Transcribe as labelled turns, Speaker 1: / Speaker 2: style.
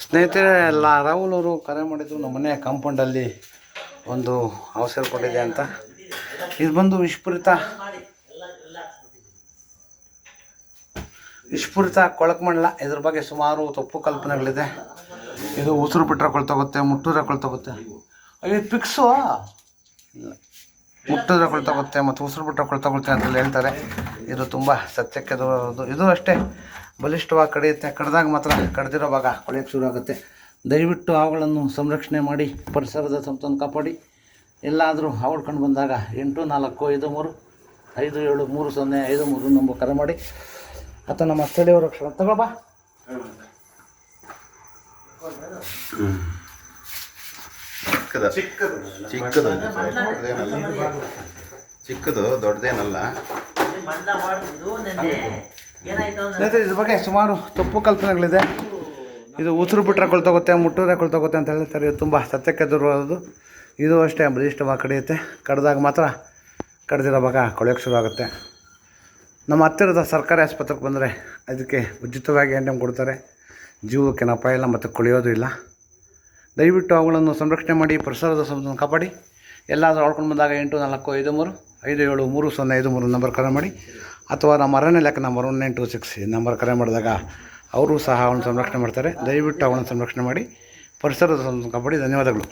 Speaker 1: ಸ್ನೇಹಿತರೆ ಎಲ್ಲ ರಾಹುಲ್ ಅವರು ಕರೆ ಮಾಡಿದ್ರು ನಮ್ಮ ಮನೆ ಕಾಂಪೌಂಡಲ್ಲಿ ಒಂದು ಅವಸರ ಕೊಟ್ಟಿದೆ ಅಂತ. ಇದು ಬಂದು ವಿಷಪೂರಿತ ಕೊಳಕಮಂಡಲ. ಇದ್ರ ಬಗ್ಗೆ ಸುಮಾರು ತಪ್ಪು ಕಲ್ಪನೆಗಳಿದೆ. ಇದು ಉಸಿರು ಬಿಟ್ಟರೆ ಕೊಳ್ತೋಗುತ್ತೆ, ಮುಟ್ಟಿದ್ರೆ ಕೊಳ್ತೋಗುತ್ತೆ. ಇದು ಪಿಕ್ಸು ಇಲ್ಲ, ಮುಟ್ಟಿದ್ರೆ ಕೊಳ್ತೋಗುತ್ತೆ ಮತ್ತು ಉಸಿರು ಬಿಟ್ಟರೆ ಕೊಳ್ತೋಗುತ್ತೆ ಅಂತೆಲ್ಲ ಹೇಳ್ತಾರೆ. ಇದು ತುಂಬ ಸತ್ಯಕ್ಕೆ ದೂರದ್ದು. ಇದು ಅಷ್ಟೇ ಬಲಿಷ್ಠವಾಗಿ ಕಡಿಯುತ್ತೆ. ಕಡ್ದಾಗ ಮಾತ್ರ ಕಡ್ದಿರೋ ಭಾಗ ಕೊಳೆಯೋಕ್ಕೆ ಶುರು ಆಗುತ್ತೆ. ದಯವಿಟ್ಟು ಅವುಗಳನ್ನು ಸಂರಕ್ಷಣೆ ಮಾಡಿ ಪರಿಸರದ ಸಂಪತ್ತನ್ನು ಕಾಪಾಡಿ. ಎಲ್ಲಾದರೂ ಹಾವು ಕಂಡು ಬಂದಾಗ 8453573053 ನಂಬರ್ ಕರೆ ಮಾಡಿ ಅಥವಾ ನಮ್ಮ ಸ್ಥಳೀಯ ರಕ್ಷಣೆ ತಗೊಳ್ಬಾ.
Speaker 2: ಚಿಕ್ಕದು ದೊಡ್ಡದೇನಲ್ಲ.
Speaker 1: ಸ್ನೇಹಿತರೆ ಇದ್ರ ಬಗ್ಗೆ ಸುಮಾರು ತಪ್ಪು ಕಲ್ಪನೆಗಳಿದೆ. ಇದು ಉಸಿರು ಬಿಟ್ಟರೆ ಕೊಳ್ತೋಗುತ್ತೆ, ಮುಟ್ಟಿದ್ರೆ ಕೊಳ್ತೋಗುತ್ತೆ ಅಂತ ಹೇಳ್ತಾರೆ. ಇದು ತುಂಬ ಸತ್ಯಕ್ಕೆ ದೂರವಾದದ್ದು. ಇದು ಅಷ್ಟೇ ಬಲಿಷ್ಠವಾಗಿ ಕಡಿಯುತ್ತೆ. ಕಡ್ದಾಗ ಮಾತ್ರ ಕಡ್ದಿರೋ ಭಾಗ ಕೊಳೆಯೋಕ್ಕೆ ಶುರು ಆಗುತ್ತೆ. ನಮ್ಮ ಹತ್ತಿರದ ಸರ್ಕಾರಿ ಆಸ್ಪತ್ರೆಗೆ ಬಂದರೆ ಅದಕ್ಕೆ ಉಚಿತವಾಗಿ ಎಣ್ಣೆ ಕೊಡ್ತಾರೆ. ಜೀವಕ್ಕೆ ಅಪಾಯ ಇಲ್ಲ ಮತ್ತು ಕೊಳೆಯೋದು ಇಲ್ಲ. ದಯವಿಟ್ಟು ಅವುಗಳನ್ನು ಸಂರಕ್ಷಣೆ ಮಾಡಿ ಪರಿಸರದ ಸಂಪತ್ತನ್ನು ಕಾಪಾಡಿ. ಎಲ್ಲಾದರೂ ಆಳ್ಕೊಂಡು ಬಂದಾಗ 8453573053 ನಂಬರ್ ಕರೆ ಮಾಡಿ ಅಥವಾ ನಮ್ಮ ಅರಣ್ಯ ಇಲಾಖೆ ನಂಬರ್ 1926 ಈ ನಂಬರ್ ಕರೆ ಮಾಡಿದಾಗ ಅವರು ಸಹ ಅವನ್ನ ಸಂರಕ್ಷಣೆ ಮಾಡ್ತಾರೆ. ದಯವಿಟ್ಟು ಅವುಗಳನ್ನು ಸಂರಕ್ಷಣೆ ಮಾಡಿ ಪರಿಸರದ ಸಂಪತ್ತನ್ನು ಕಾಪಾಡಿ. ಧನ್ಯವಾದಗಳು.